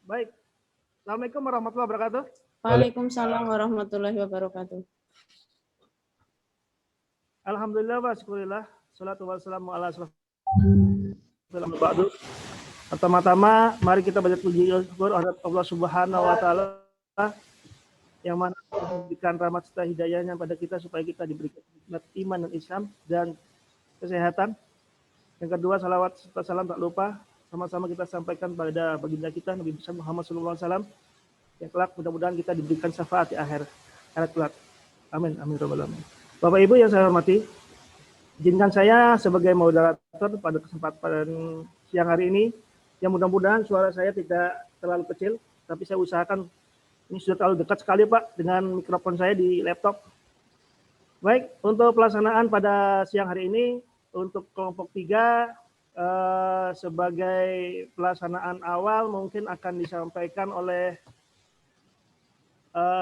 Baik. Assalamualaikum warahmatullahi wabarakatuh. Waalaikumsalam warahmatullahi wabarakatuh. Alhamdulillah wa syukurillah. Salatu wassalamu ala ba'du. Pertama-tama mari kita banyak puji syukur Allah Subhanahu wa taala yang mana memberikan rahmat serta hidayahnya pada kita supaya kita diberikan nikmat iman dan Islam dan kesehatan. Yang kedua, salawat serta salam tak lupa sama-sama kita sampaikan pada baginda kita Nabi Muhammad SAW yang kelak mudah-mudahan kita diberikan syafaat di akhir kelak. Amin amin robbal alamin. Bapak Ibu yang saya hormati, izinkan saya sebagai moderator pada kesempatan siang hari ini yang mudah-mudahan suara saya tidak terlalu kecil, tapi saya usahakan ini sudah terlalu dekat sekali Pak dengan mikrofon saya di laptop. Baik, untuk pelaksanaan pada siang hari ini untuk kelompok 3 sebagai pelaksanaan awal mungkin akan disampaikan oleh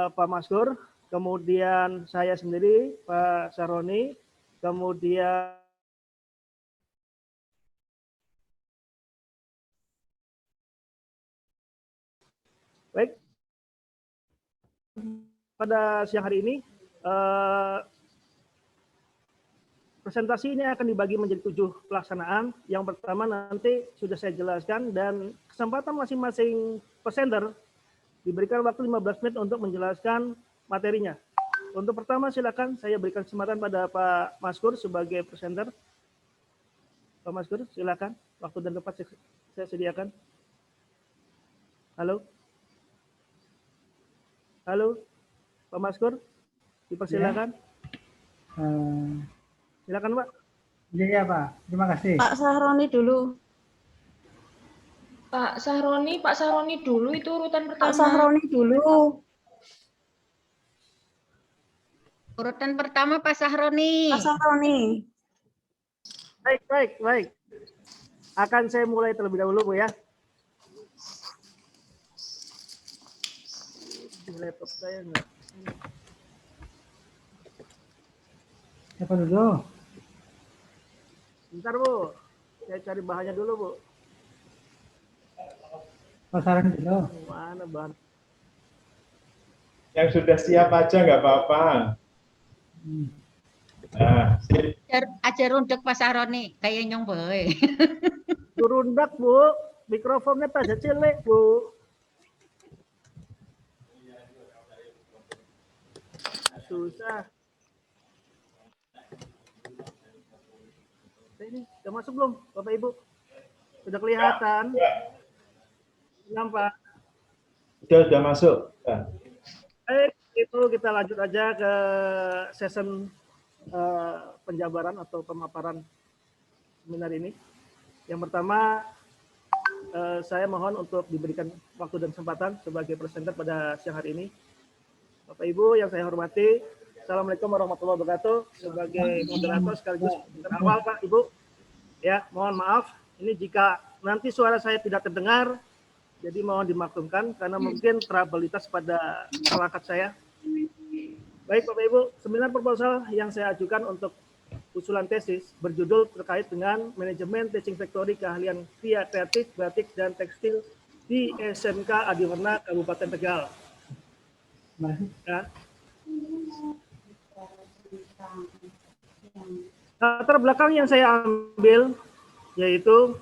Pak Maskur, kemudian saya sendiri Pak Saroni, kemudian baik pada siang hari ini presentasi ini akan dibagi menjadi 7 pelaksanaan. Yang pertama nanti sudah saya jelaskan dan kesempatan masing-masing presenter diberikan waktu 15 menit untuk menjelaskan materinya. Untuk pertama silakan saya berikan kesempatan pada Pak Maskur sebagai presenter. Pak Maskur silakan, waktu dan tempat saya sediakan. Halo. Halo. Pak Maskur, dipersilakan. Ya. Silakan Pak. Iya Pak, terima kasih. Pak Sahroni dulu. Pak Sahroni dulu itu urutan pertama. Pak Sahroni dulu. Urutan pertama Pak Sahroni. Pak Sahroni. Baik. Akan saya mulai terlebih dahulu Bu ya. Di laptop saya enggak. Siapa dulu? Bentar Bu, saya cari bahannya dulu Bu. Pasaran dulu. Mana bahan? Yang sudah siap aja nggak apa-apa. Nah, Ajar rundek Pak Sahroni, kayak nyong boy. Turundak Bu, mikrofonnya tak cilik Bu. Susah. Ini sudah masuk belum Bapak Ibu? Sudah kelihatan? Nampak? sudah masuk. Itu kita lanjut aja ke session penjabaran atau pemaparan seminar ini. Yang pertama, saya mohon untuk diberikan waktu dan kesempatan sebagai presenter pada siang hari ini. Bapak Ibu yang saya hormati, Assalamualaikum warahmatullahi wabarakatuh. Sebagai moderator sekaligus awal Pak Ibu, ya mohon maaf. Ini jika nanti suara saya tidak terdengar, jadi mohon dimaklumkan karena mungkin trouble-itas pada perangkat saya. Baik Bapak Ibu, seminar proposal yang saya ajukan untuk usulan tesis berjudul terkait dengan manajemen teaching factory keahlian kria kreatif, batik, dan tekstil di SMK Adiwarna Kabupaten Tegal. Ya. Latar belakang yang saya ambil yaitu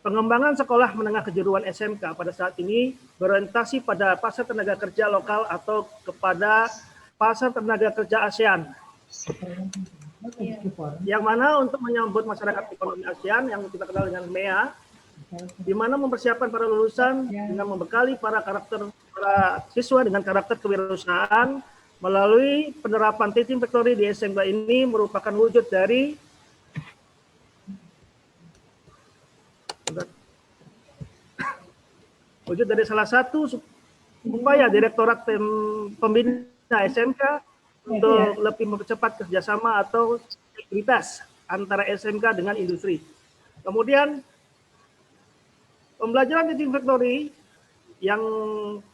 pengembangan sekolah menengah kejuruan SMK pada saat ini berorientasi pada pasar tenaga kerja lokal atau kepada pasar tenaga kerja ASEAN. Yang mana untuk menyambut masyarakat ekonomi ASEAN yang kita kenal dengan MEA, di mana mempersiapkan para lulusan dengan membekali para siswa dengan karakter kewirausahaan melalui penerapan teaching factory di SMK ini merupakan wujud dari salah satu upaya Direktorat Pembina SMK untuk lebih mempercepat kerjasama atau aktivitas antara SMK dengan industri. Kemudian pembelajaran teaching factory yang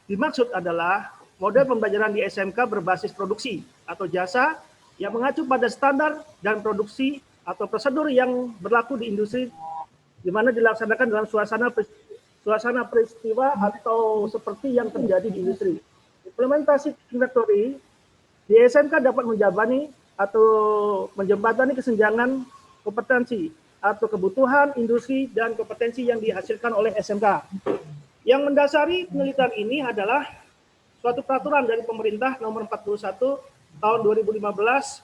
dimaksud adalah model pembelajaran di SMK berbasis produksi atau jasa yang mengacu pada standar dan produksi atau prosedur yang berlaku di industri, di mana dilaksanakan dalam suasana peristiwa atau seperti yang terjadi di industri. Implementasi teaching factory di SMK dapat menjabani atau menjembatani kesenjangan kompetensi atau kebutuhan industri dan kompetensi yang dihasilkan oleh SMK. Yang mendasari penelitian ini adalah suatu peraturan dari pemerintah nomor 41 tahun 2015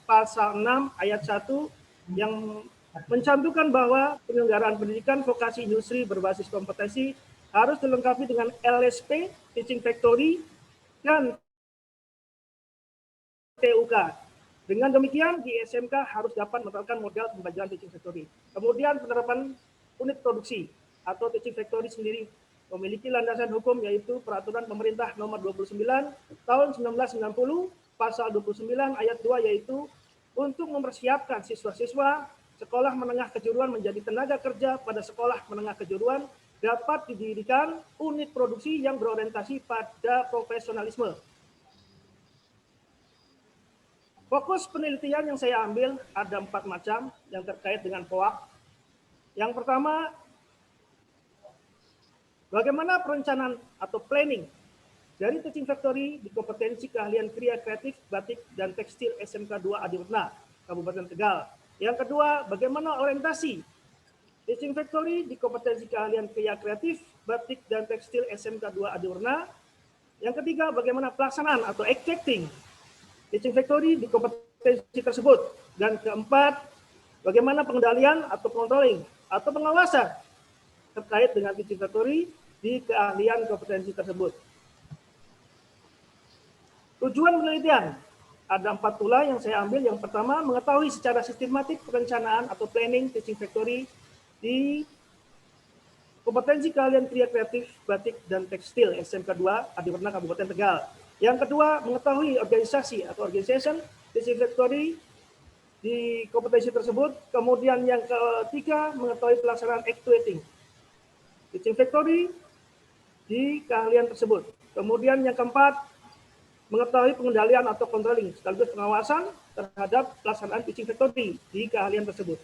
pasal 6 ayat 1 yang mencantumkan bahwa penyelenggaraan pendidikan vokasi industri berbasis kompetensi harus dilengkapi dengan LSP, Teaching Factory, dan TUK. Dengan demikian, di SMK harus dapat menerapkan model pembelajaran Teaching Factory. Kemudian penerapan unit produksi atau Teaching Factory sendiri memiliki landasan hukum yaitu Peraturan Pemerintah Nomor 29 Tahun 1990 Pasal 29 Ayat 2 yaitu untuk mempersiapkan siswa-siswa sekolah menengah kejuruan menjadi tenaga kerja pada sekolah menengah kejuruan dapat didirikan unit produksi yang berorientasi pada profesionalisme. Fokus penelitian yang saya ambil ada 4 macam yang terkait dengan POAK. Yang pertama, bagaimana perencanaan atau planning dari Teaching Factory di kompetensi keahlian kriya kreatif, batik, dan tekstil SMK 2 Adiwarna, Kabupaten Tegal. Yang kedua, bagaimana orientasi Teaching Factory di kompetensi keahlian kriya kreatif, batik, dan tekstil SMK 2 Adiwarna. Yang ketiga, bagaimana pelaksanaan atau executing Teaching Factory di kompetensi tersebut. Dan keempat, bagaimana pengendalian atau controlling atau pengawasan terkait dengan Teaching Factory di keahlian kompetensi tersebut. Tujuan penelitian ada 4 pula yang saya ambil. Yang pertama, mengetahui secara sistematik perencanaan atau planning Teaching Factory di kompetensi keahlian kriya kreatif, batik, dan tekstil SMK 2 Adiwarna Kabupaten Tegal. Yang kedua, mengetahui organisasi atau organization Teaching Factory di kompetensi tersebut. Kemudian yang ketiga, mengetahui pelaksanaan actuating Teaching Factory di keahlian tersebut. Kemudian yang keempat, mengetahui pengendalian atau controlling sekaligus pengawasan terhadap pelaksanaan Teaching Factory di keahlian tersebut.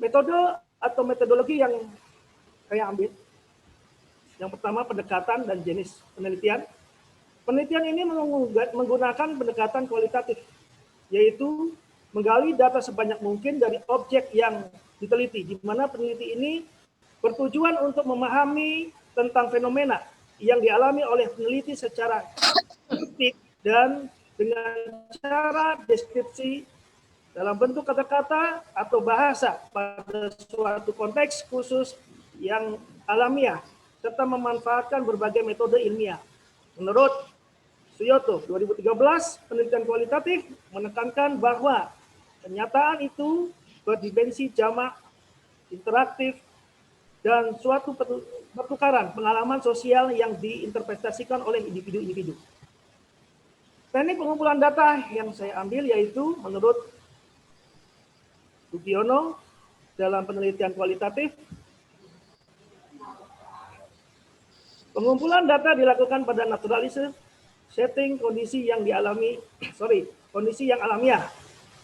Metode atau metodologi yang saya ambil. Yang pertama, pendekatan dan jenis penelitian. Penelitian ini menggunakan pendekatan kualitatif, yaitu menggali data sebanyak mungkin dari objek yang diteliti, di mana peneliti ini bertujuan untuk memahami tentang fenomena yang dialami oleh peneliti secara kritik dan dengan cara deskripsi dalam bentuk kata-kata atau bahasa pada suatu konteks khusus yang alamiah, serta memanfaatkan berbagai metode ilmiah. Menurut Suyoto 2013, penelitian kualitatif menekankan bahwa kenyataan itu berdimensi jamak, interaktif, dan suatu pertukaran pengalaman sosial yang diinterpretasikan oleh individu-individu. Teknik pengumpulan data yang saya ambil yaitu menurut Sugiono dalam penelitian kualitatif, pengumpulan data dilakukan pada naturalisasi setting kondisi yang alamiah.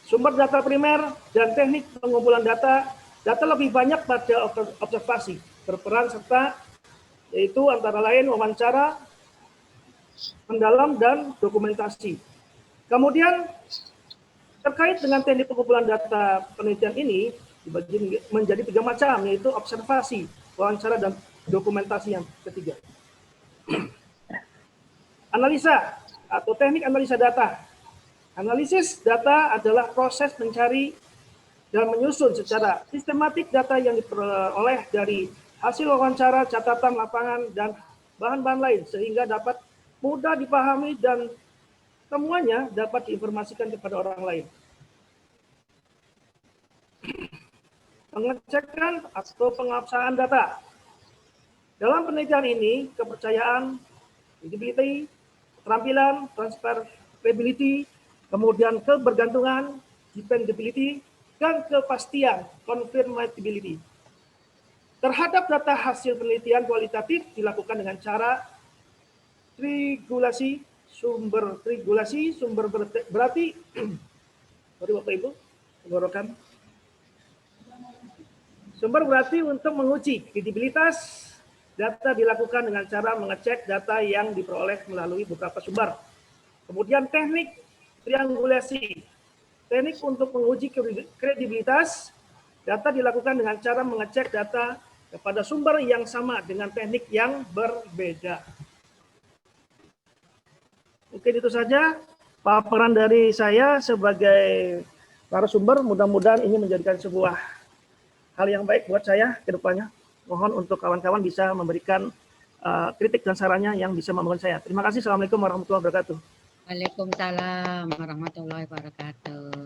Sumber data primer dan teknik pengumpulan data lebih banyak pada observasi, berperan serta yaitu antara lain wawancara, mendalam, dan dokumentasi. Kemudian terkait dengan teknik pengumpulan data penelitian ini dibagi menjadi 3 macam, yaitu observasi, wawancara, dan dokumentasi yang ketiga. Analisa atau teknik analisa data. Analisis data adalah proses mencari dan menyusun secara sistematik data yang diperoleh dari hasil wawancara, catatan lapangan, dan bahan-bahan lain sehingga dapat mudah dipahami dan semuanya dapat diinformasikan kepada orang lain. Pengecekan atau pengabsahan data. Dalam penelitian ini, kepercayaan, credibility, keterampilan, transferability, kemudian kebergantungan, dependability, dan kepastian, confirmability. Terhadap data hasil penelitian kualitatif dilakukan dengan cara triangulasi sumber berarti sorry Bapak Ibu, tenggorokan. Sumber berarti untuk menguji kredibilitas data dilakukan dengan cara mengecek data yang diperoleh melalui beberapa sumber. Kemudian teknik triangulasi. Teknik untuk menguji kredibilitas data dilakukan dengan cara mengecek data kepada sumber yang sama dengan teknik yang berbeda. Mungkin itu saja paparan dari saya sebagai narasumber. Mudah-mudahan ini menjadikan sebuah hal yang baik buat saya ke depannya. Mohon untuk kawan-kawan bisa memberikan kritik dan sarannya yang bisa membangun saya. Terima kasih. Assalamualaikum warahmatullahi wabarakatuh. Waalaikumsalam warahmatullahi wabarakatuh.